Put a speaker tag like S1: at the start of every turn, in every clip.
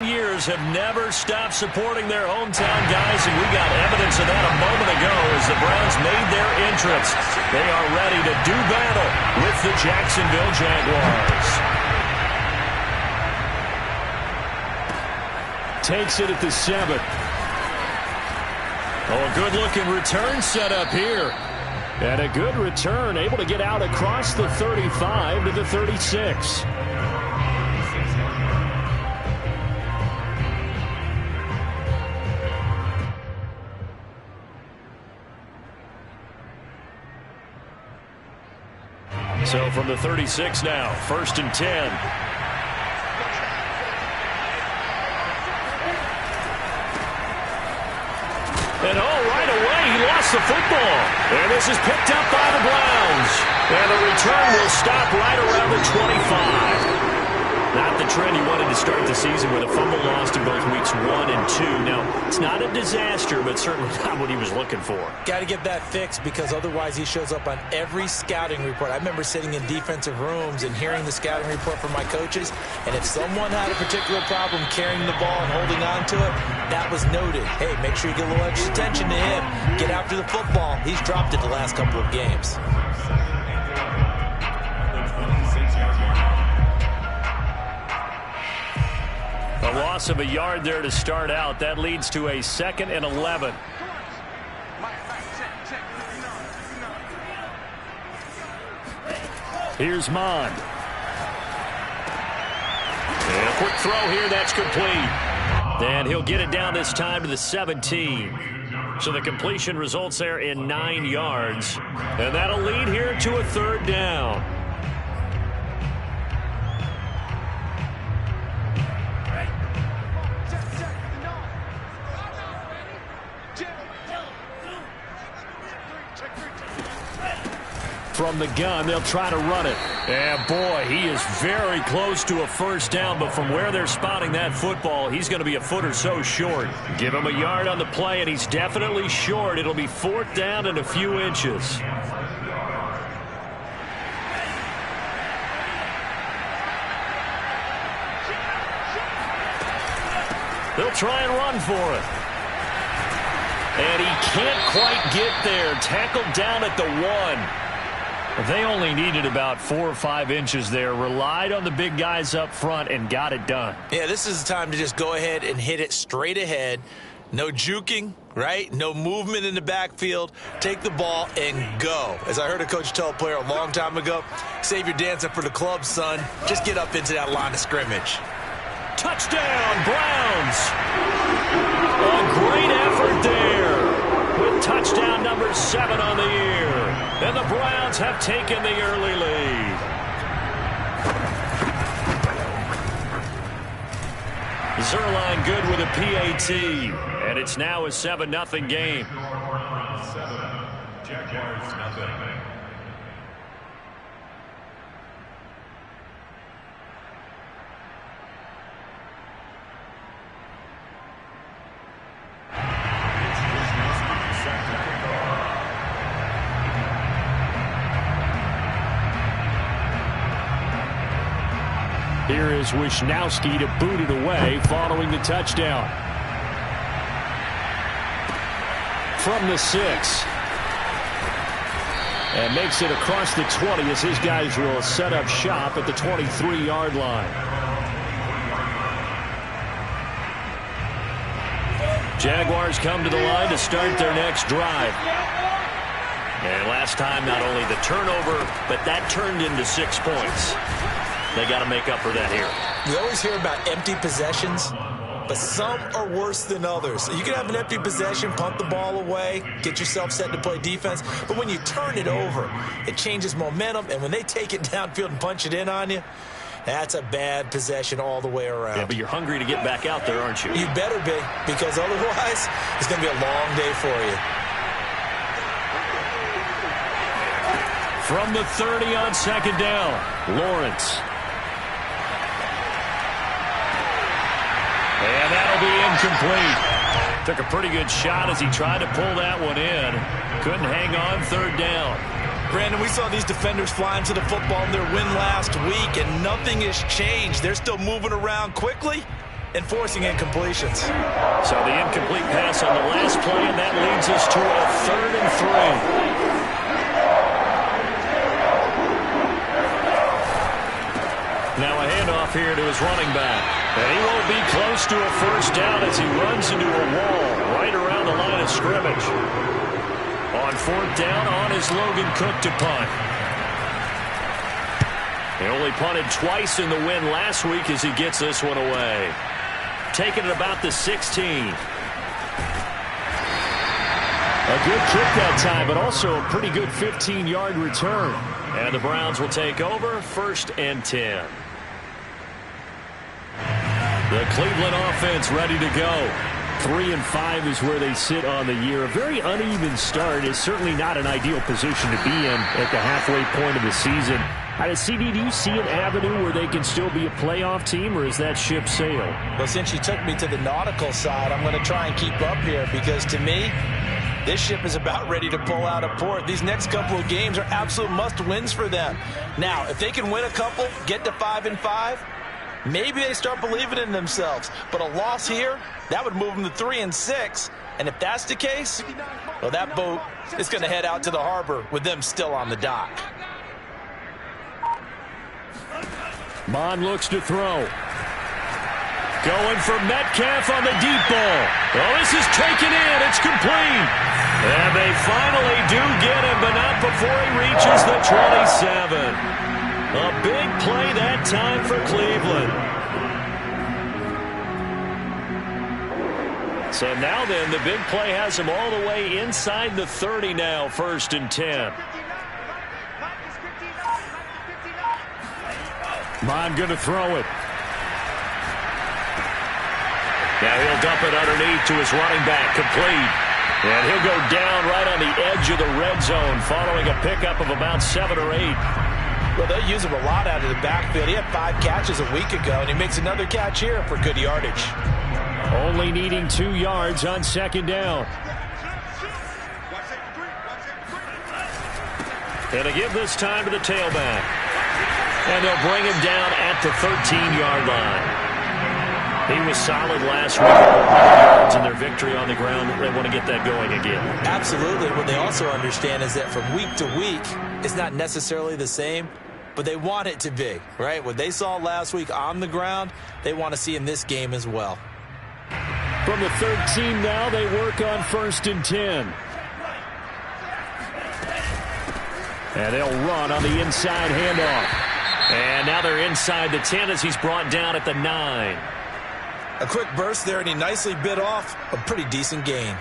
S1: years have never stopped supporting their hometown guys, and we got evidence of that a moment ago as the Browns made their entrance. They are ready to do battle with the Jacksonville Jaguars. Takes it at the 7. Oh, a good-looking return set up here. And a good return, able to get out across the 35 to the 36. So from the 36 now, 1st and 10. And right away, he lost the football. And this is picked up by the Browns. And the return will stop right around the 25. Not the trend he wanted to start the season with a fumble lost in both weeks 1 and 2. Now, it's not a disaster, but certainly not what he was looking for.
S2: Got to get that fixed because otherwise he shows up on every scouting report. I remember sitting in defensive rooms and hearing the scouting report from my coaches, and if someone had a particular problem carrying the ball and holding on to it, that was noted. Hey, make sure you get a little extra attention to him. Get after the football. He's dropped it the last couple of games.
S1: A loss of a yard there to start out. That leads to a 2nd and 11. Here's Mond. And a quick throw here. That's complete. And he'll get it down this time to the 17. So the completion results there in 9 yards. And that'll lead here to a 3rd down. From the gun, they'll try to run it. And boy, he is very close to a 1st down, but from where they're spotting that football, he's going to be a foot or so short. Give him a yard on the play, and he's definitely short. It'll be 4th down and a few inches. They'll try and run for it. And he can't quite get there. Tackled down at the 1. They only needed about 4 or 5 inches there. Relied on the big guys up front and got it done.
S2: Yeah, this is the time to just go ahead and hit it straight ahead. No juking, right? No movement in the backfield. Take the ball and go. As I heard a coach tell a player a long time ago, save your dancing for the club, son. Just get up into that line of scrimmage.
S1: Touchdown, Browns! A great effort there. With touchdown number 7 on the year. And the Browns have taken the early lead. Zerline good with a PAT. And it's now a 7-0 game.
S3: 7, Jaguars nothing.
S1: Here is Wisnowski to boot it away following the touchdown. From the 6. And makes it across the 20 as his guys will set up shop at the 23-yard line. Jaguars come to the line to start their next drive. And last time, not only the turnover, but that turned into 6 points. They got to make up for that here.
S2: You always hear about empty possessions, but some are worse than others. So you can have an empty possession, punt the ball away, get yourself set to play defense. But when you turn it over, it changes momentum. And when they take it downfield and punch it in on you, that's a bad possession all the way around.
S1: Yeah, but you're hungry to get back out there, aren't you?
S2: You better be, because otherwise it's going to be a long day for you.
S1: From the 30 on 2nd down, Lawrence. And that'll be incomplete. Took a pretty good shot as he tried to pull that one in. Couldn't hang on 3rd down.
S2: Brandon, we saw these defenders fly into the football in their win last week, and nothing has changed. They're still moving around quickly, and forcing incompletions.
S1: So the incomplete pass on the last play, and that leads us to a 3rd and 3. Now a handoff here to his running back. And he won't be close to a first down as he runs into a wall right around the line of scrimmage. On 4th down, on is Logan Cook to punt. He only punted twice in the win last week as he gets this one away. Taking it about the 16. A good kick that time, but also a pretty good 15-yard return. And the Browns will take over 1st and 10. The Cleveland offense ready to go. 3-5 is where they sit on the year. A very uneven start is certainly not an ideal position to be in at the halfway point of the season. CD, do you see an avenue where they can still be a playoff team, or is that ship sailed?
S2: Well, since you took me to the nautical side, I'm going to try and keep up here because, to me, this ship is about ready to pull out of port. These next couple of games are absolute must-wins for them. Now, if they can win a couple, get to 5-5, maybe they start believing in themselves. But a loss here, that would move them to 3-6. And if that's the case, well, that boat is going to head out to the harbor with them still on the dock.
S1: Bond looks to throw. Going for Metcalf on the deep ball. Oh, this is taken in. It's complete. And they finally do get him, but not before he reaches the 27. A big play that time for Cleveland. So now then, the big play has him all the way inside the 30 now, 1st and 10. Bond going to throw it. Now he'll dump it underneath to his running back, complete. And he'll go down right on the edge of the red zone following a pickup of about 7 or 8.
S2: Well, they'll use him a lot out of the backfield. He had 5 catches a week ago, and he makes another catch here for good yardage.
S1: Only needing 2 yards on 2nd down. And they give this time to the tailback. And they'll bring him down at the 13-yard line. He was solid last week. Yards in their victory on the ground. They want to get that going again.
S2: Absolutely. What they also understand is that from week to week, it's not necessarily the same, but they want it to be, right? What they saw last week on the ground, they want to see in this game as well.
S1: From the 13 now, they work on 1st and 10. And they'll run on the inside handoff. And now they're inside the 10 as he's brought down at the 9.
S2: A quick burst there, and he nicely bit off a pretty decent gain.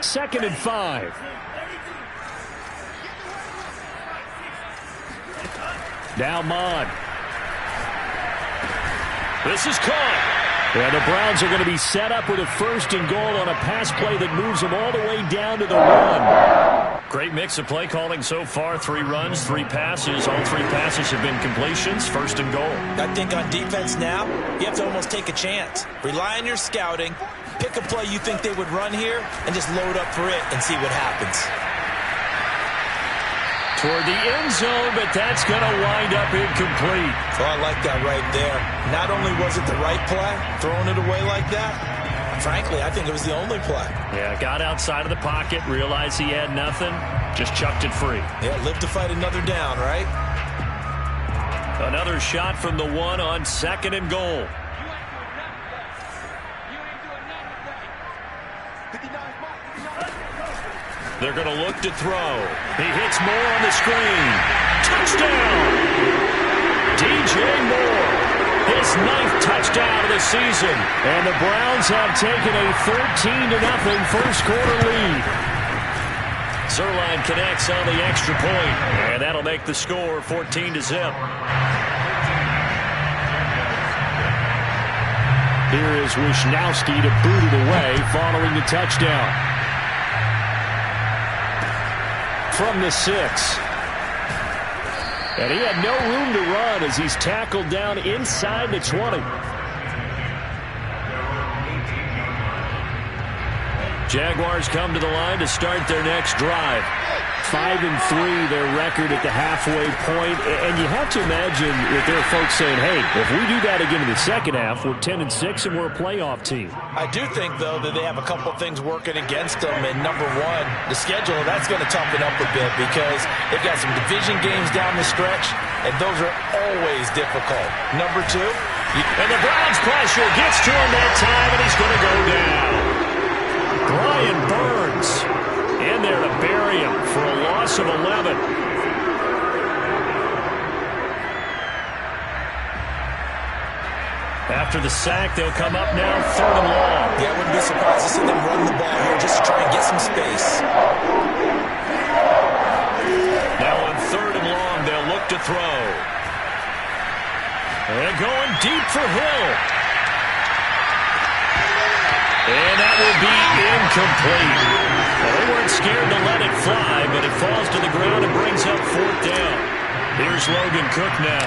S1: 2nd and 5. Now Mond. This is caught. And the Browns are going to be set up with a 1st and goal on a pass play that moves them all the way down to the 1. Great mix of play calling so far. 3 runs, 3 passes. All 3 passes have been completions. 1st and goal.
S2: I think on defense now, you have to almost take a chance. Rely on your scouting. Pick a play you think they would run here and just load up for it and see what happens.
S1: Toward the end zone, but that's going to wind up incomplete.
S2: Oh, I like that right there. Not only was it the right play, throwing it away like that, frankly, I think it was the only play.
S1: Yeah, got outside of the pocket, realized he had nothing, just chucked it free.
S2: Yeah, live to fight another down, right?
S1: Another shot from the 1 on 2nd and goal. They're going to look to throw. He hits Moore on the screen. Touchdown! DJ Moore, his 9th touchdown of the season. And the Browns have taken a 13-0 first quarter lead. Zerline connects on the extra point, and that'll make the score 14-0. Here is Wisnowski to boot it away following the touchdown. From the 6. And he had no room to run as he's tackled down inside the 20. Jaguars come to the line to start their next drive. 5-3, their record at the halfway point. And you have to imagine that there are folks saying, hey, if we do that again in the second half, we're 10-6 and we're a playoff team.
S2: I do think, though, that they have a couple things working against them. And number one, the schedule, that's going to toughen up a bit because they've got some division games down the stretch, and those are always difficult. Number two,
S1: and the Browns pressure gets to him that time, and he's going to go down. Brian Burns in there to bury him for a loss of 11. After the sack, they'll come up now 3rd and long.
S2: Yeah, I wouldn't be surprised to see them run the ball here just to try and get some space.
S1: Now on 3rd and long, they'll look to throw. And going deep for Hill. And that will be incomplete. Well, they weren't scared to let it fly, but it falls to the ground and brings up 4th down. Here's Logan Cook now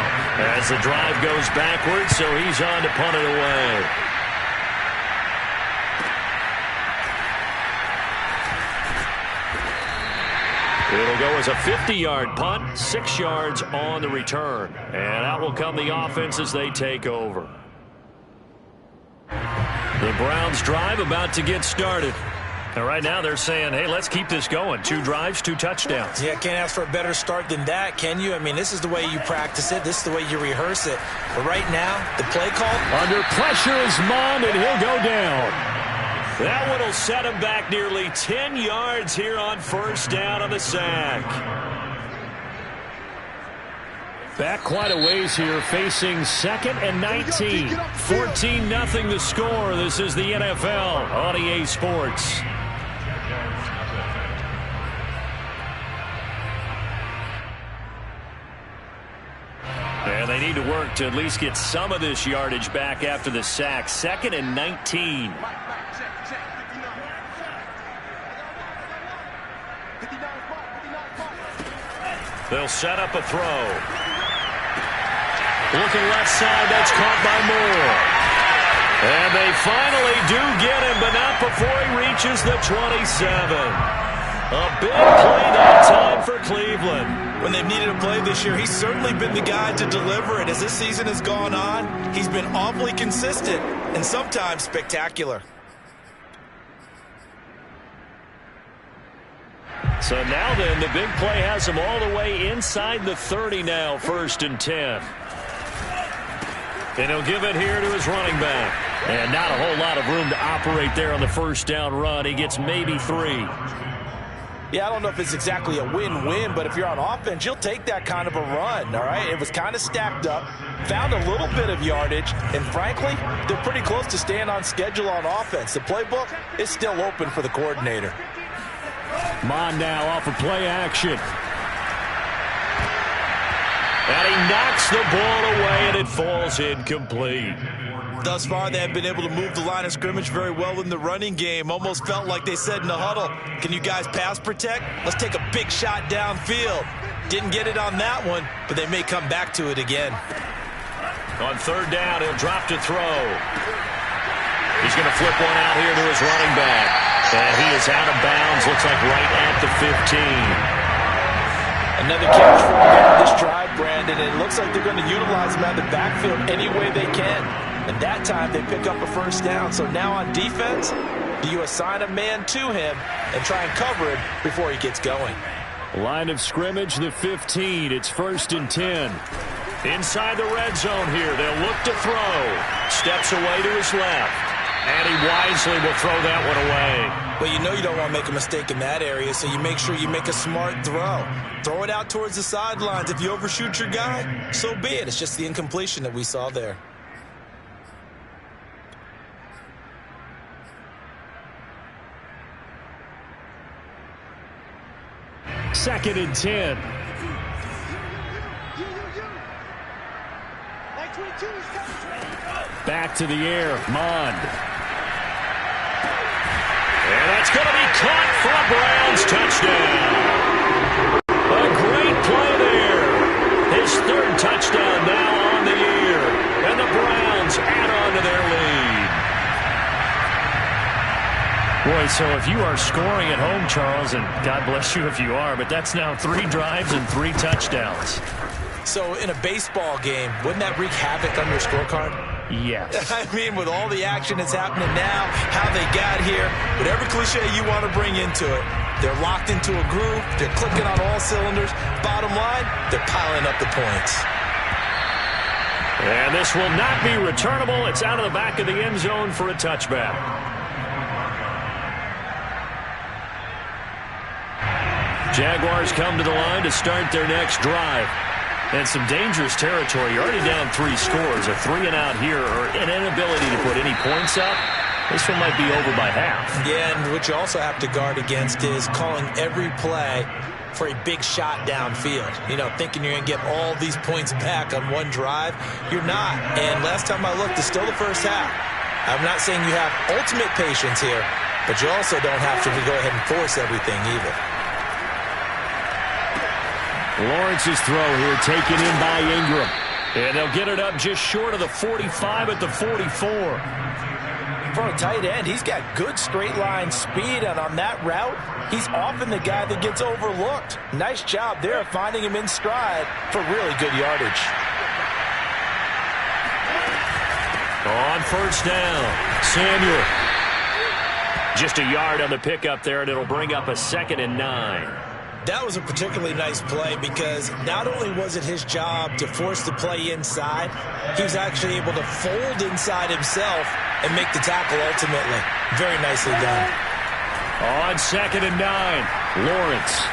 S1: as the drive goes backwards, so he's on to punt it away. It'll go as a 50-yard punt, 6 yards on the return. And out will come the offense as they take over. The Browns drive about to get started. And right now they're saying, hey, let's keep this going. 2 drives, 2 touchdowns.
S2: Yeah, can't ask for a better start than that, can you? I mean, this is the way you practice it. This is the way you rehearse it. But right now, the play call.
S1: Under pressure is Mond, and he'll go down. That one will set him back nearly 10 yards here on 1st down on the sack. Back quite a ways here, facing 2nd and 19. 14-0 the score. This is the NFL on EA Sports. And they need to work to at least get some of this yardage back after the sack. 2nd and 19. They'll set up a throw. Looking left side, that's caught by Moore. And they finally do get him, but not before he reaches the 27. A big play that time for Cleveland.
S2: When they've needed a play this year, he's certainly been the guy to deliver it. As this season has gone on, he's been awfully consistent and sometimes spectacular.
S1: So now then, the big play has him all the way inside the 30 now, 1st and 10. And he'll give it here to his running back. And not a whole lot of room to operate there on the 1st down run. He gets maybe 3.
S2: Yeah, I don't know if it's exactly a win-win, but if you're on offense, you'll take that kind of a run, all right? It was kind of stacked up, found a little bit of yardage, and frankly, they're pretty close to staying on schedule on offense. The playbook is still open for the coordinator.
S1: Mond now off of play action. And he knocks the ball away, and it falls incomplete.
S2: Thus far, they have been able to move the line of scrimmage very well in the running game. Almost felt like they said in the huddle, can you guys pass protect? Let's take a big shot downfield. Didn't get it on that one, but they may come back to it again.
S1: On 3rd down, he'll drop to throw. He's going to flip one out here to his running back. And he is out of bounds, looks like right at the 15.
S2: Another catch for him on this drive, Brandon. And it looks like they're going to utilize him out of the backfield any way they can. And that time they pick up a 1st down. So now on defense, do you assign a man to him and try and cover him before he gets going?
S1: Line of scrimmage, the 15. It's 1st and 10. Inside the red zone here. They'll look to throw. Steps away to his left. And he wisely will throw that one away.
S2: Well, you know you don't want to make a mistake in that area, so you make sure you make a smart throw. Throw it out towards the sidelines. If you overshoot your guy, so be it. It's just the incompletion that we saw there.
S1: Second and 10. Back to the air, Mond. And that's going to be caught for a Browns touchdown. A great play there. His 3rd touchdown now on the year. And the Browns add on to their lead. Boy, so if you are scoring at home, Charles, and God bless you if you are, but that's now 3 drives and 3 touchdowns.
S2: So in a baseball game, wouldn't that wreak havoc on your scorecard?
S1: Yes.
S2: I mean, with all the action that's happening now, how they got here, whatever cliche you want to bring into it, they're locked into a groove, they're clicking on all cylinders. Bottom line, they're piling up the points.
S1: And this will not be returnable. It's out of the back of the end zone for a touchback. Jaguars come to the line to start their next drive. And some dangerous territory. You're already down 3 scores. A 3-and-out here, or an inability to put any points up. This one might be over by half. Yeah, and what you also have to guard against is calling every play for a big shot downfield. You know, thinking you're going to get all these points back on one drive. You're not. And last time I looked, it's still the first half. I'm not saying you have ultimate patience here, but you also don't have to go ahead and force everything either. Lawrence's throw here taken in by Ingram. And they'll get it up just short of the 45 at the 44.
S2: For a tight end, he's got good straight line speed, and on that route, he's often the guy that gets overlooked. Nice job there of finding him in stride for really good yardage.
S1: On first down, Samuel. Just a yard on the pickup there, and it'll bring up a 2nd and 9.
S2: That was a particularly nice play because not only was it his job to force the play inside, he was actually able to fold inside himself and make the tackle ultimately. Very nicely done.
S1: On 2nd and 9, Lawrence.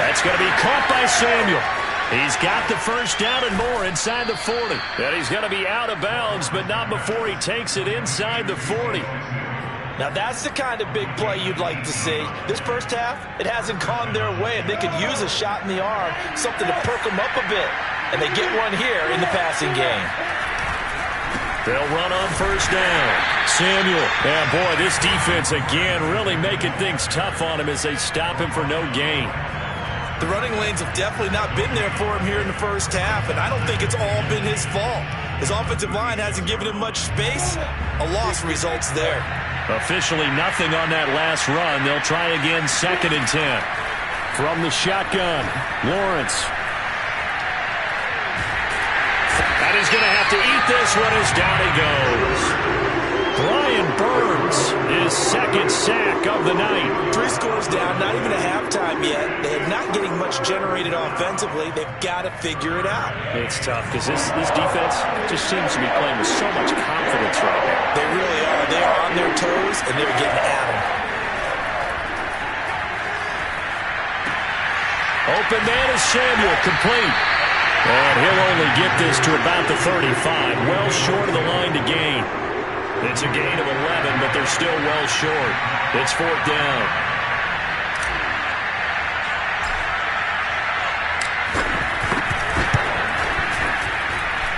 S1: That's going to be caught by Samuel. He's got the first down and more inside the 40. And he's going to be out of bounds, but not before he takes it inside the 40.
S2: Now, that's the kind of big play you'd like to see. This first half, it hasn't gone their way, and they could use a shot in the arm, something to perk them up a bit. And they get one here in the passing game.
S1: They'll run on first down. Samuel. And, boy, this defense, again, really making things tough on him as they stop him for no gain.
S2: The running lanes have definitely not been there for him here in the first half, and I don't think it's all been his fault. His offensive line hasn't given him much space. A loss results there.
S1: Officially nothing on that last run. They'll try again 2nd and 10. From the shotgun, Lawrence. And he's going to have to eat this one as down he goes. Brian Burns, his 2nd sack of the night.
S2: 3 scores down, not even a halftime yet. They're not getting much generated offensively. They've got to figure it out.
S1: It's tough because this defense just seems to be playing with so much confidence right now.
S2: They really are. They are on their toes, and they're getting at them.
S1: Open man is Samuel, complete. And he'll only get this to about the 35, well short of the line to gain. It's a gain of 11, but they're still well short. It's 4th down.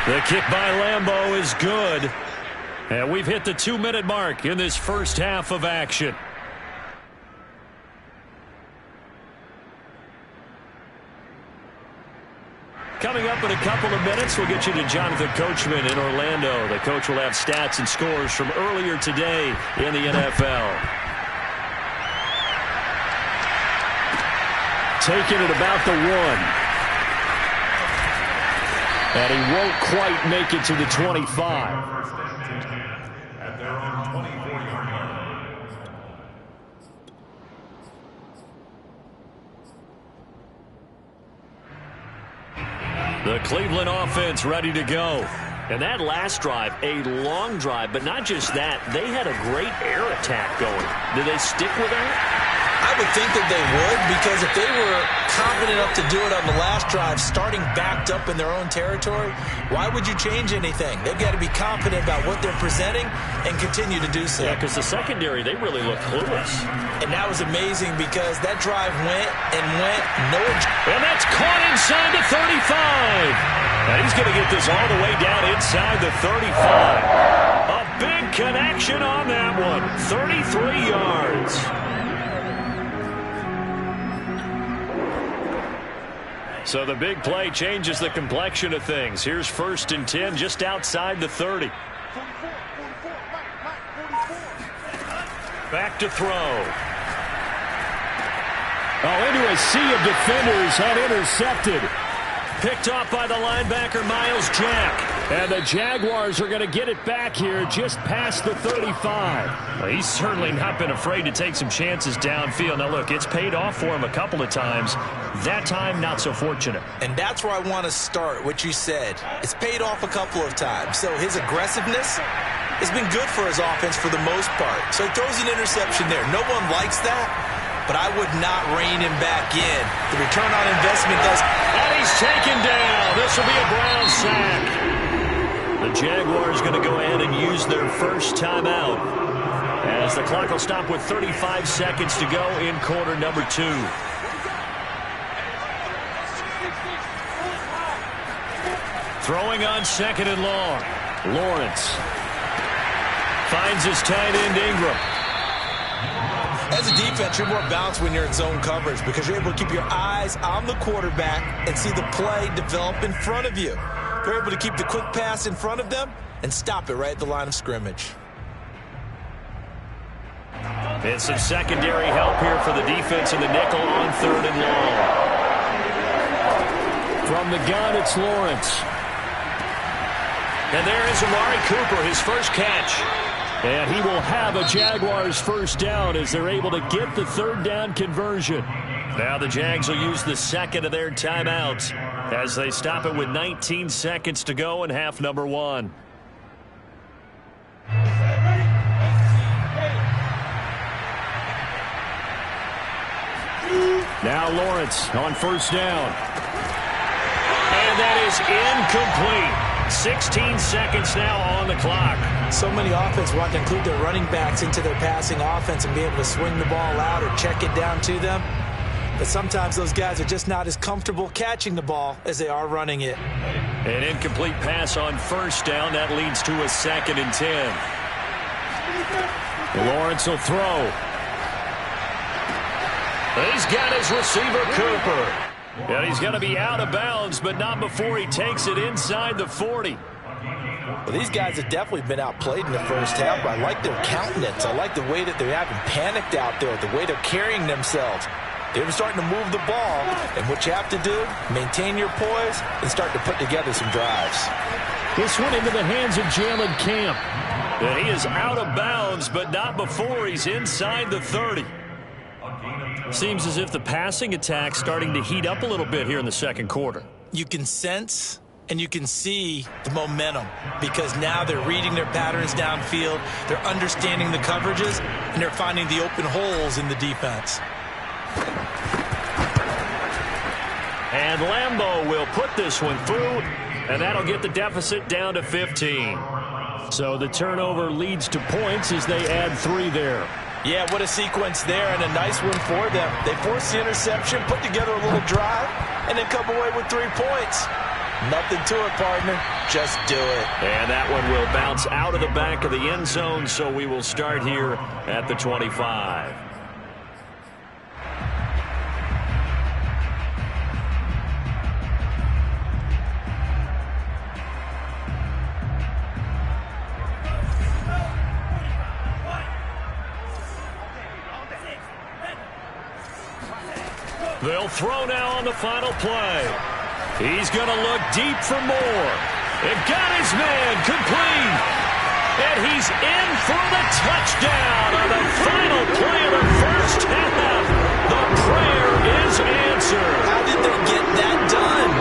S1: The kick by Lambeau is good. And we've hit the 2-minute mark in this first half of action. Coming up in a couple of minutes, we'll get you to Jonathan Coachman in Orlando. The coach will have stats and scores from earlier today in the NFL. Taking it about the 1. And he won't quite make it to the 25.
S3: At their own 24-yard line.
S1: The Cleveland offense ready to go. And that last drive, a long drive, but not just that. They had a great air attack going. Did they stick with that?
S2: I would think that they would, because if they were confident enough to do it on the last drive, starting backed up in their own territory, why would you change anything? They've got to be confident about what they're presenting and continue to do so.
S1: Yeah, because the secondary, they really look clueless.
S2: And that was amazing because that drive went and went.
S1: And that's caught inside the 35. And he's going to get this all the way down inside the 35. A big connection on that one. 33 yards. So the big play changes the complexion of things. Here's 1st and 10 just outside the 30. Back to throw.
S4: Oh, into a sea of defenders and intercepted.
S1: Picked off by the linebacker, Miles Jack.
S4: And the Jaguars are going to get it back here just past the 35.
S1: Well, he's certainly not been afraid to take some chances downfield. Now, look, it's paid off for him a couple of times. That time, not so fortunate.
S2: And that's where I want to start, what you said. It's paid off a couple of times. So his aggressiveness has been good for his offense for the most part. So he throws an interception there. No one likes that, but I would not rein him back in. The return on investment does.
S1: And he's taken down. This will be a Browns sack. The Jaguars going to go ahead and use their first timeout as the clock will stop with 35 seconds to go in quarter number 2. Throwing on second and long. Lawrence finds his tight end Ingram.
S2: As a defense, you're more balanced when you're in zone coverage because you're able to keep your eyes on the quarterback and see the play develop in front of you. You're able to keep the quick pass in front of them and stop it right at the line of scrimmage.
S1: And some secondary help here for the defense in the nickel on third and long.
S4: From the gun, it's Lawrence.
S1: And there is Amari Cooper, his first catch.
S4: And he will have a Jaguars first down as they're able to get the third down conversion.
S1: Now the Jags will use the second of their timeouts as they stop it with 19 seconds to go in half number 1.
S4: Now Lawrence on first down.
S1: And that is incomplete. 16 seconds now on the clock.
S2: So many offenses want to include their running backs into their passing offense and be able to swing the ball out or check it down to them. But sometimes those guys are just not as comfortable catching the ball as they are running it.
S1: An incomplete pass on first down. That leads to a 2nd and 10.
S4: Lawrence will throw.
S1: He's got his receiver, Cooper. And he's going to be out of bounds, but not before he takes it inside the 40.
S2: Well, these guys have definitely been outplayed in the first half, but I like their countenance. I like the way that they haven't panicked out there, the way they're carrying themselves. They're starting to move the ball, and what you have to do, maintain your poise and start to put together some drives.
S4: This one into the hands of Jalen Camp.
S1: And he is out of bounds, but not before he's inside the 30. Seems as if the passing attack's starting to heat up a little bit here in the second quarter.
S2: You can sense and you can see the momentum because now they're reading their patterns downfield, they're understanding the coverages, and they're finding the open holes in the defense.
S1: And Lambeau will put this one through, and that'll get the deficit down to 15.
S4: So the turnover leads to points as they add 3 there.
S2: Yeah, what a sequence there, and a nice one for them. They force the interception, put together a little drive, and then come away with 3 points. Nothing to it, partner. Just do it.
S1: And that one will bounce out of the back of the end zone, so we will start here at the 25. They'll throw now on the final play. He's going to look deep for more. They've got his man complete. And he's in for the touchdown on the final play of the first half. The prayer is answered.
S2: How did they get that done?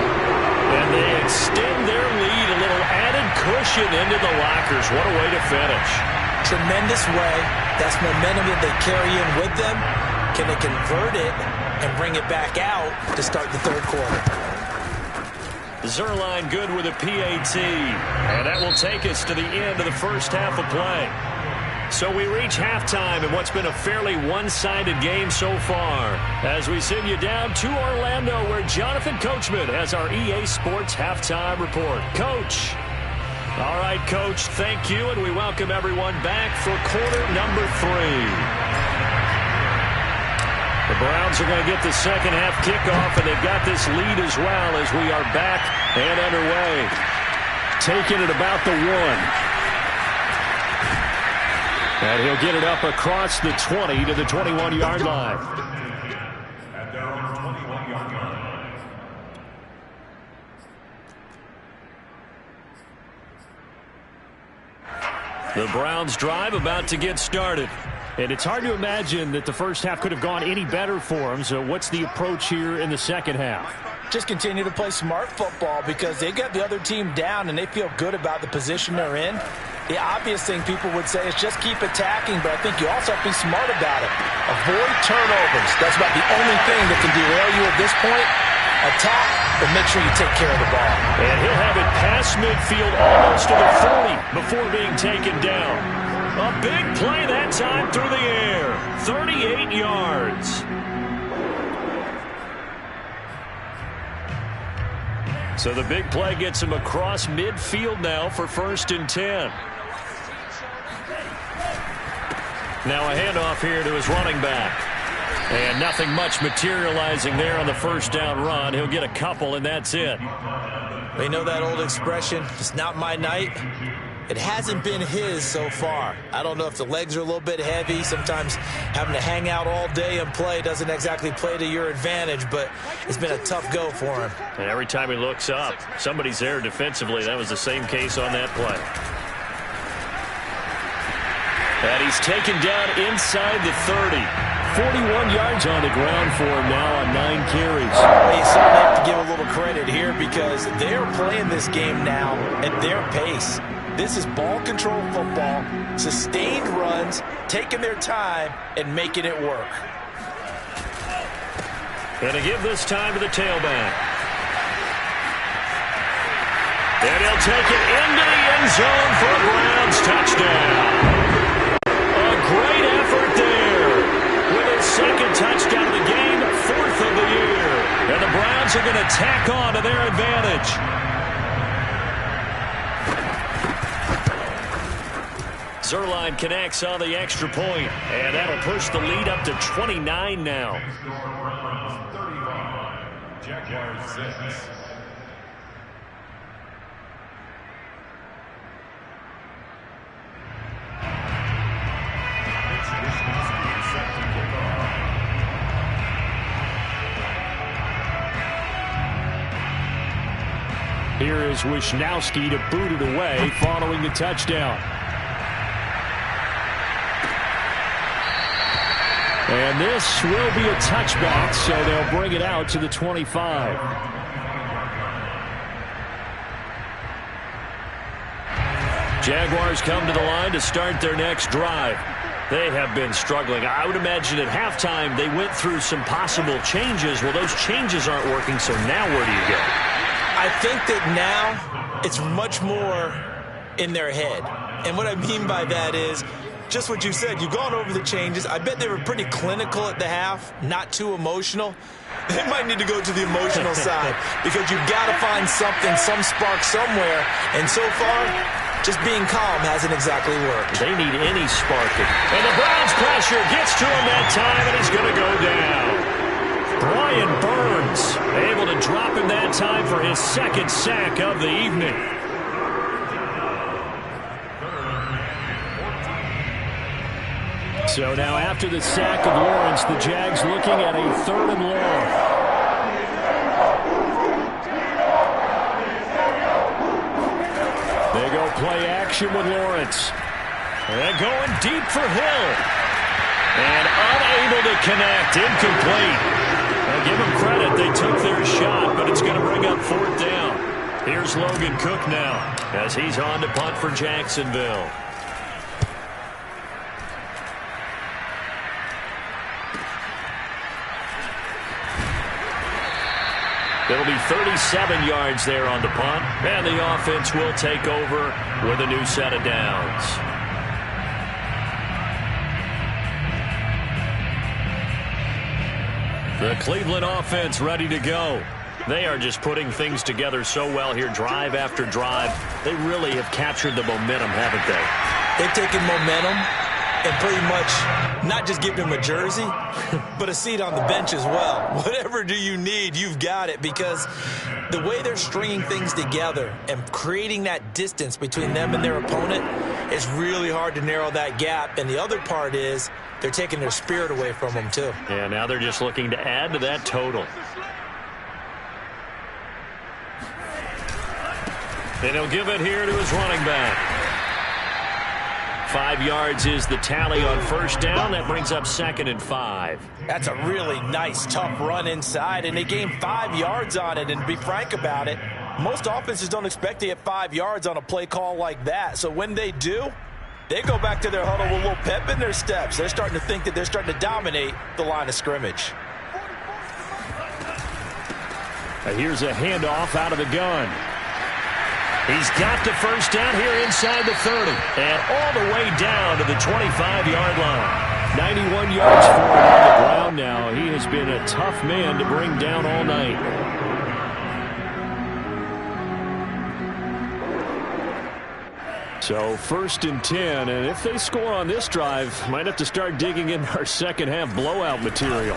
S1: And they extend their lead, a little added cushion into the lockers. What a way to finish.
S2: Tremendous way. That's momentum that they carry in with them. Can they convert it and bring it back out to start the third quarter?
S1: Zerline good with a PAT. And that will take us to the end of the first half of play. So we reach halftime in what's been a fairly one-sided game so far. As we send you down to Orlando where Jonathan Coachman has our EA Sports halftime report. Coach. All right, Coach, thank you, and we welcome everyone back for quarter number 3. The Browns are going to get the second half kickoff, and they've got this lead as well as we are back and underway.
S4: Taking it about the 1. And he'll get it up across the 20 to the 21-yard line.
S3: At their own 21-yard line.
S4: The Browns drive about to get started. And it's hard to imagine that the first half could have gone any better for them. So what's the approach here in the second half?
S2: Just continue to play smart football because they got the other team down and they feel good about the position they're in. The obvious thing people would say is just keep attacking, but I think you also have to be smart about it. Avoid turnovers. That's about the only thing that can derail you at this point. Attack, but make sure you take care of the ball.
S4: And he'll have it past midfield almost to the 40 before being taken down. A big play that time through the air. 38 yards. So the big play gets him across midfield now for 1st and 10. Now a handoff here to his running back. And nothing much materializing there on the first down run. He'll get a couple, and that's it.
S2: They know that old expression, it's not my night. It hasn't been his so far. I don't know if the legs are a little bit heavy. Sometimes having to hang out all day and play doesn't exactly play to your advantage, but it's been a tough go for him.
S4: And every time he looks up, somebody's there defensively. That was the same case on that play. And he's taken down inside the 30. 41 yards on the ground for him now on 9 carries.
S2: Well, you certainly have to give a little credit here because they're playing this game now at their pace. This is ball control football, sustained runs, taking their time, and making it work.
S4: Going to give this time to the tailback. And he'll take it into the end zone for a Browns touchdown. A great effort there. With his second touchdown of the game, 4th of the year. And the Browns are going to tack on to their advantage. Zerline connects on the extra point, and that'll push the lead up to 29 now.
S3: Browns 35, Jaguars 6.
S4: Here is Wisnowski to boot it away following the touchdown. And this will be a touchback, so they'll bring it out to the 25. Jaguars come to the line to start their next drive. They have been struggling. I would imagine at halftime they went through some possible changes. Well, those changes aren't working, so now where do you go?
S2: I think that now it's much more in their head. And what I mean by that is just what you said. You've gone over the changes. I bet they were pretty clinical at the half, not too emotional. They might need to go to the emotional side because you've got to find something, some spark somewhere. And so far, just being calm hasn't exactly worked.
S4: They need any sparking. And the Browns pressure gets to him that time, and he's going to go down. Brian Burns able to drop him that time for his second sack of the evening. So now after the sack of Lawrence, the Jags looking at a 3rd and long. They go play action with Lawrence. And going deep for Hill. And unable to connect, incomplete. Now give them credit, they took their shot, but it's going to bring up 4th down. Here's Logan Cook now as he's on to punt for Jacksonville. It'll be 37 yards there on the punt, and the offense will take over with a new set of downs. The Cleveland offense ready to go. They are just putting things together so well here, drive after drive. They really have captured the momentum, haven't they?
S2: They've taken momentum and pretty much not just given him a jersey, but a seat on the bench as well. Whatever do you need, you've got it, because the way they're stringing things together and creating that distance between them and their opponent, it's really hard to narrow that gap. And the other part is they're taking their spirit away from them, too.
S4: Yeah, now they're just looking to add to that total. And he'll give it here to his running back. 5 yards is the tally on first down. That brings up 2nd and 5.
S2: That's a really nice, tough run inside, and they gained 5 yards on it. And to be frank about it, most offenses don't expect to get 5 yards on a play call like that. So when they do, they go back to their huddle with a little pep in their steps. They're starting to think that they're starting to dominate the line of scrimmage.
S4: Here's a handoff out of the gun. He's got the first down here inside the 30. And all the way down to the 25-yard line. 91 yards for him on the ground now. He has been a tough man to bring down all night. So 1st and 10, and if they score on this drive, might have to start digging in our second-half blowout material.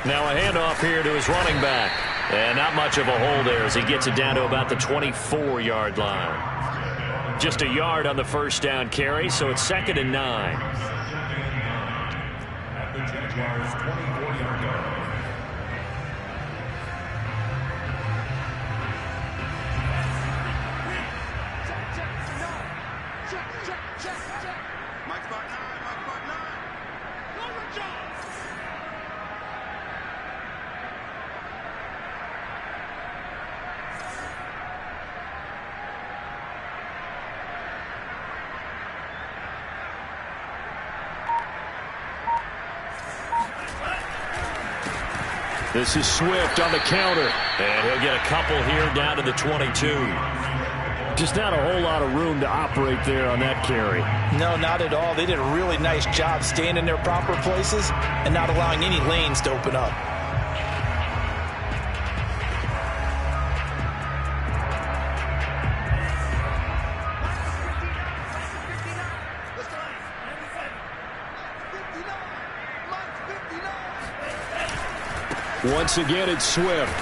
S1: Now a handoff here to his running back. And not much of a hole there as he gets it down to about the 24-yard line. Just a yard on the first down carry, so it's 2nd and 9.
S3: At the Jaguars' 24-yard line.
S4: This is Swift on the counter.
S1: And he'll get a couple here down to the 22.
S4: Just not a whole lot of room to operate there on that carry.
S2: No, not at all. They did a really nice job staying in their proper places and not allowing any lanes to open up.
S4: Once again, it's Swift.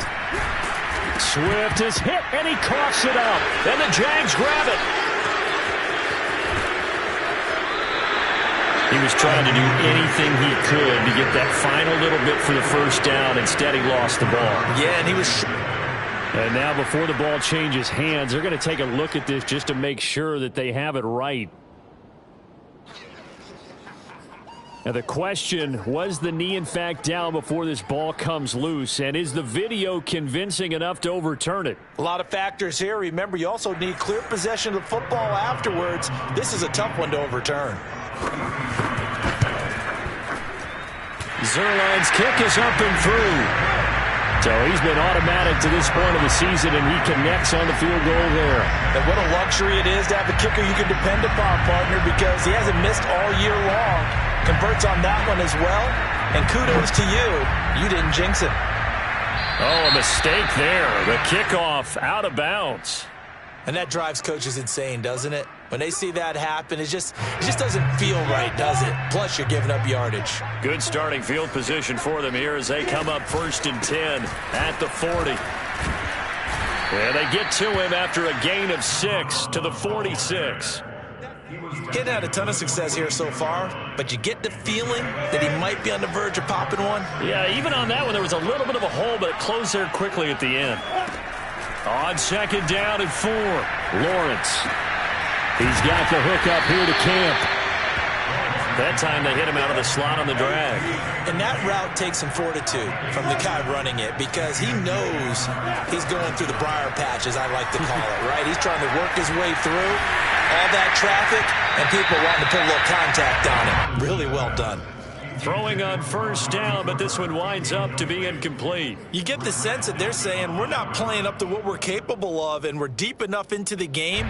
S4: Swift is hit, and he coughs it up.
S1: And the Jags grab it.
S4: He was trying to do anything he could to get that final little bit for the first down. Instead, he lost the ball.
S2: Yeah, and he was...
S4: And now before the ball changes hands, they're going to take a look at this just to make sure that they have it right. Now the question, was the knee in fact down before this ball comes loose? And is the video convincing enough to overturn it?
S2: A lot of factors here. Remember, you also need clear possession of the football afterwards. This is a tough one to overturn.
S4: Zerline's kick is up and through. So he's been automatic to this point of the season, and he connects on the field goal there.
S2: And what a luxury it is to have a kicker you can depend upon, partner, because he hasn't missed all year long. Converts on that one as well. And kudos to you. You didn't jinx it.
S4: Oh, a mistake there. The kickoff out of bounds.
S2: And that drives coaches insane, doesn't it? When they see that happen, it just doesn't feel right, does it? Plus, you're giving up yardage.
S4: Good starting field position for them here as they come up 1st and 10 at the 40. And they get to him after a gain of 6 to the 46.
S2: Kid had a ton of success here so far, but you get the feeling that he might be on the verge of popping one.
S4: Yeah, even on that one, there was a little bit of a hole, but it closed there quickly at the end. On 2nd down and 4, Lawrence. He's got the hook up here to Camp.
S1: That time they hit him out of the slot on the drag.
S2: And that route takes some fortitude from the guy running it because he knows he's going through the briar patch, as I like to call it, right? He's trying to work his way through all that traffic, and people wanting to put a little contact on it. Really well done.
S4: Throwing on 1st down, but this one winds up to be incomplete.
S2: You get the sense that they're saying we're not playing up to what we're capable of, and we're deep enough into the game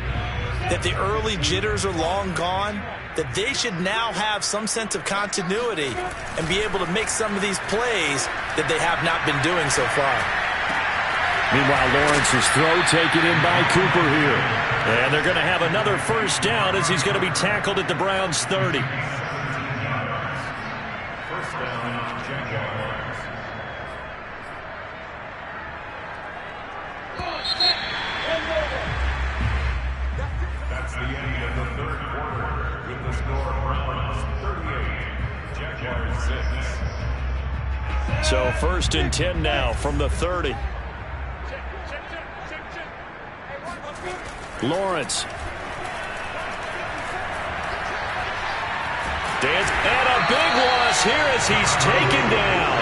S2: that the early jitters are long gone, that they should now have some sense of continuity and be able to make some of these plays that they have not been doing so far.
S4: Meanwhile, Lawrence's throw taken in by Cooper here.
S1: And they're going to have another 1st down as he's going to be tackled at the Browns' 30.
S3: the end of the third quarter with the score Browns 38, Jaguars 6.
S4: So 1st and 10 now from the 30. Lawrence. And a big loss here as he's taken down.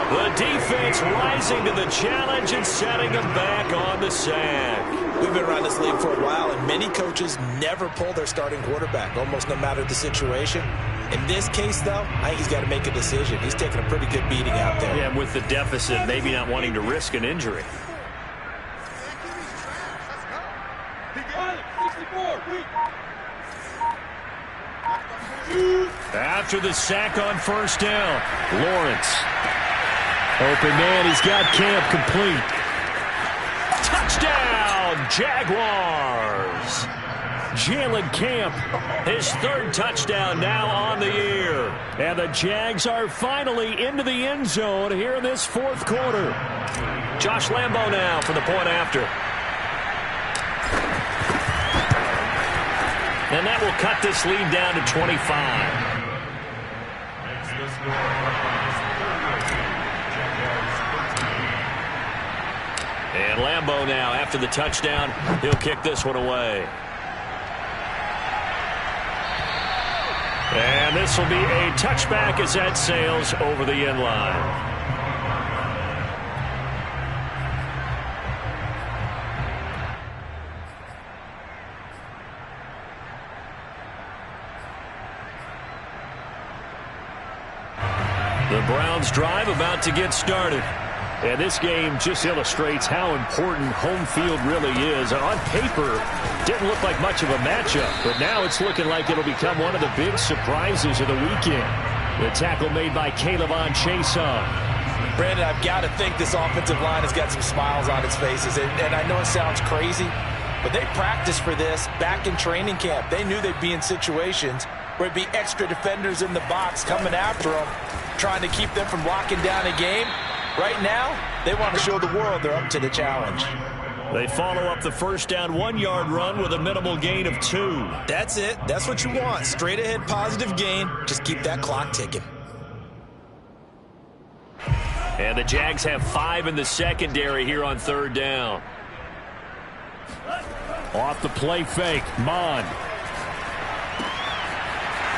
S4: The defense rising to the challenge and setting him back on the sack.
S2: We've been around this league for a while, and many coaches never pull their starting quarterback, almost no matter the situation. In this case, though, I think he's got to make a decision. He's taking a pretty good beating out there.
S4: Yeah, with the deficit, maybe not wanting to risk an injury. After the sack on 1st down, Lawrence. Open man, he's got Camp complete. Touchdown, Jaguars. Jalen Camp, his 3rd touchdown now on the year. And the Jags are finally into the end zone here in this 4th quarter. Josh Lambo now for the point after. And that will cut this lead down to 25. And Lambo now, after the touchdown, he'll kick this one away. And this will be a touchback as that sails over the end line. The Browns drive about to get started. And this game just illustrates how important home field really is. On paper, didn't look like much of a matchup, but now it's looking like it'll become one of the big surprises of the weekend. The tackle made by Caleb-On Chason.
S2: Brandon, I've got to think this offensive line has got some smiles on its faces. And I know it sounds crazy, but they practiced for this back in training camp. They knew they'd be in situations where it'd be extra defenders in the box coming after them, trying to keep them from locking down a game. Right now, they want to show the world they're up to the challenge.
S4: They follow up the 1st down 1-yard run with a minimal gain of 2.
S2: That's it. That's what you want. Straight ahead positive gain. Just keep that clock ticking.
S4: And the Jags have 5 in the secondary here on 3rd down. Off the play fake, Mond.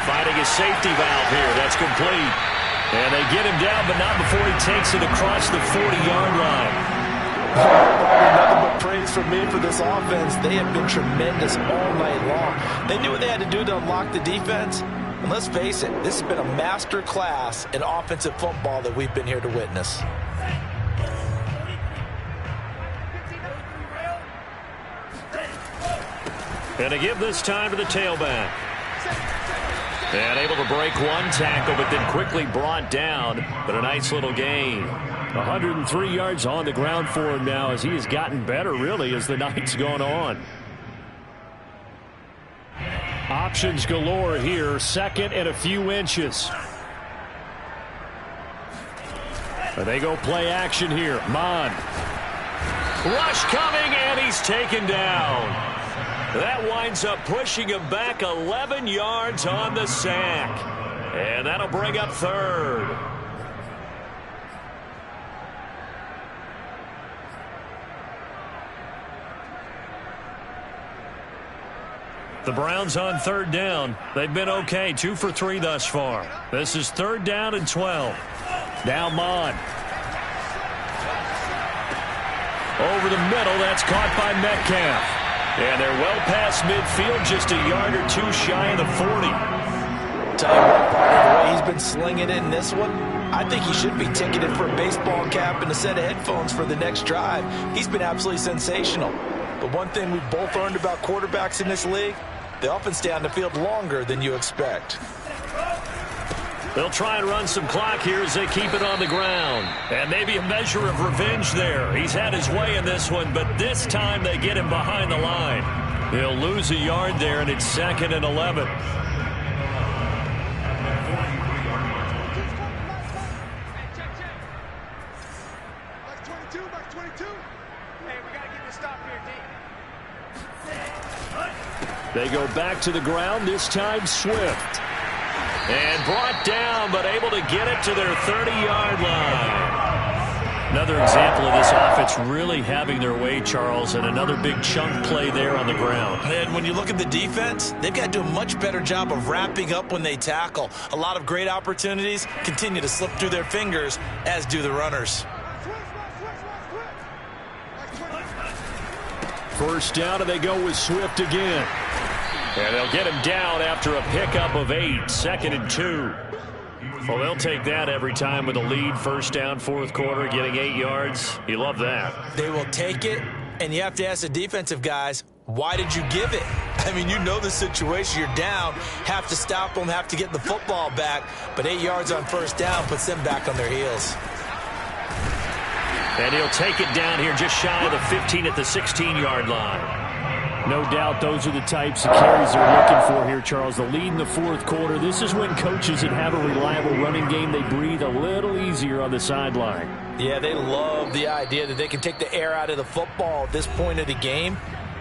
S4: Finding a safety valve here. That's complete. And they get him down, but not before he takes it across the 40-yard line.
S2: Nothing but praise from me for this offense. They have been tremendous all night long. They knew what they had to do to unlock the defense. And let's face it, this has been a master class in offensive football that we've been here to witness.
S4: And to give this time to the tailback. And able to break one tackle, but then quickly brought down. But a nice little gain. 103 yards on the ground for him now as he has gotten better, really, as the night's gone on. Options galore here. 2nd and a few inches. And they go play action here. Mond. Rush coming, and he's taken down. That winds up pushing him back 11 yards on the sack. And that'll bring up 3rd. The Browns on 3rd down. They've been okay, 2 for 3 thus far. This is 3rd down and 12. Now Mond. Over the middle, that's caught by Metcalf. And they're well past midfield, just a yard or 2 shy of the 40.
S2: Tell you what, the way he's been slinging it in this one, I think he should be ticketed for a baseball cap and a set of headphones for the next drive. He's been absolutely sensational. But one thing we've both learned about quarterbacks in this league, they often stay on the field longer than you expect.
S4: They'll try and run some clock here as they keep it on the ground. And maybe a measure of revenge there. He's had his way in this one, but this time they get him behind the line. He'll lose a yard there, and it's 2nd and 11. They go back to the ground, this time Swift. And brought down, but able to get it to their 30-yard line. Another example of this offense really having their way, Charles, and another big chunk play there on the ground.
S2: And when you look at the defense, they've got to do a much better job of wrapping up when they tackle. A lot of great opportunities continue to slip through their fingers, as do the runners.
S4: First down, and they go with Swift again. And they'll get him down after a pickup of 8, 2nd and 2. Well, they'll take that every time with a lead. First down, fourth quarter, getting 8 yards. You love that.
S2: They will take it, and you have to ask the defensive guys, why did you give it? I mean, you know the situation. You're down, have to stop them, have to get the football back. But 8 yards on first down puts them back on their heels.
S4: And he'll take it down here just shy of the 15 at the 16-yard line. No doubt those are the types of carries they're looking for here, Charles. The lead in the fourth quarter. This is when coaches that have a reliable running game, they breathe a little easier on the sideline.
S2: Yeah, they love the idea that they can take the air out of the football at this point of the game.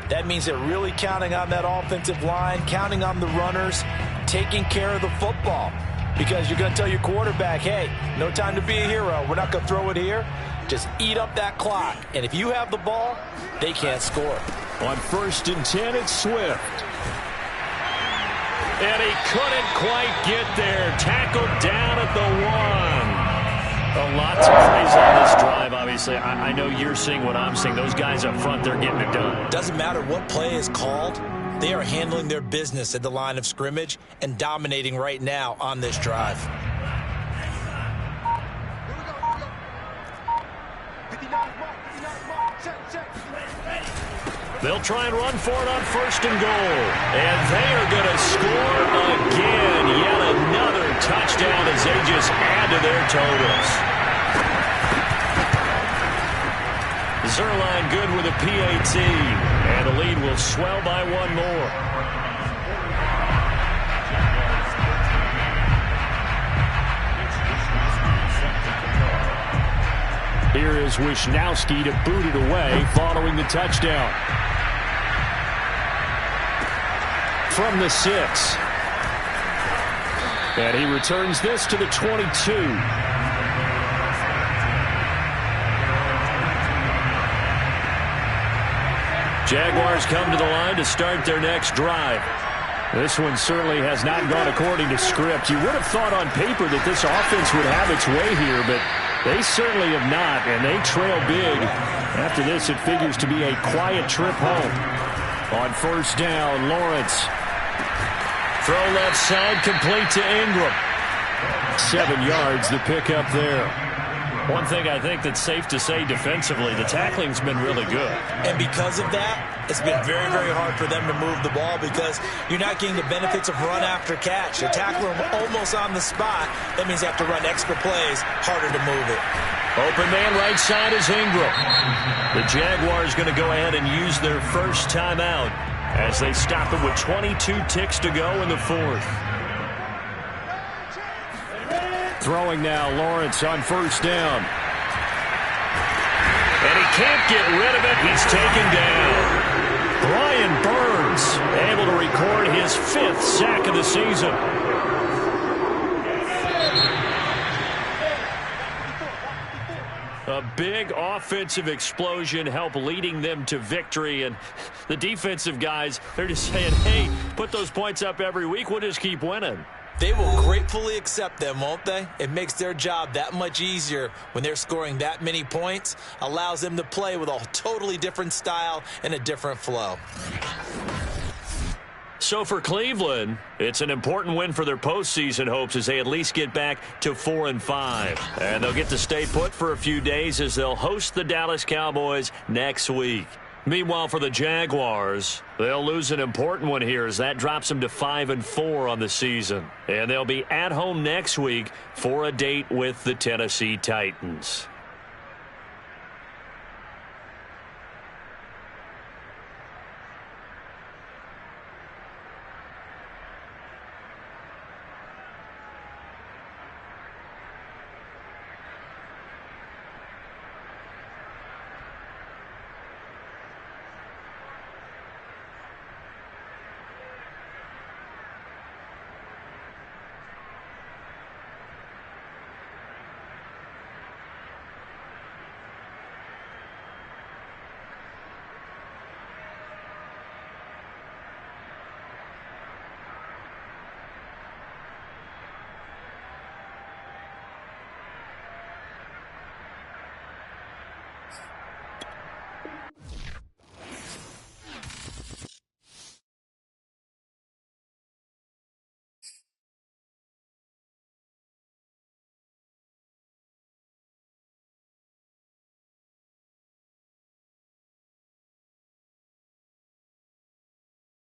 S2: That means they're really counting on that offensive line, counting on the runners, taking care of the football. Because you're going to tell your quarterback, hey, no time to be a hero. We're not going to throw it here. Just eat up that clock. And if you have the ball, they can't score.
S4: On 1st and 10, it's Swift. And he couldn't quite get there. Tackled down at the 1. Lots of plays on this drive, obviously. I know you're seeing what I'm seeing. Those guys up front, they're getting it done.
S2: Doesn't matter what play is called. They are handling their business at the line of scrimmage and dominating right now on this drive.
S4: They'll try and run for it on 1st and goal. And they are going to score again. Yet another touchdown as they just add to their totals. Zerline good with a PAT. And the lead will swell by 1 more. Here is Wisnowski to boot it away following the touchdown. From the 6. And he returns this to the 22. Jaguars come to the line to start their next drive. This one certainly has not gone according to script. You would have thought on paper that this offense would have its way here, but they certainly have not, and they trail big. After this, it figures to be a quiet trip home. On 1st down, Lawrence. Throw left side, complete to Ingram. 7 yards, the pickup there. One thing I think that's safe to say defensively, the tackling's been really good.
S2: And because of that, it's been very, very hard for them to move the ball because you're not getting the benefits of run after catch. You're tackling them almost on the spot. That means they have to run extra plays, harder to move it.
S4: Open man right side is Ingram. The Jaguars going to go ahead and use their first timeout as they stop it with 22 ticks to go in the fourth. Throwing now, Lawrence on 1st down. And he can't get rid of it. He's taken down. Brian Burns able to record his 5th sack of the season. A big offensive explosion helped leading them to victory. And the defensive guys, they're just saying, hey, put those points up every week. We'll just keep winning.
S2: They will gratefully accept them, won't they? It makes their job that much easier when they're scoring that many points. Allows them to play with a totally different style and a different flow.
S4: So for Cleveland, it's an important win for their postseason hopes as they at least get back to 4-5. And they'll get to stay put for a few days as they'll host the Dallas Cowboys next week. Meanwhile, for the Jaguars, they'll lose an important one here as that drops them to 5-4 on the season. And they'll be at home next week for a date with the Tennessee Titans.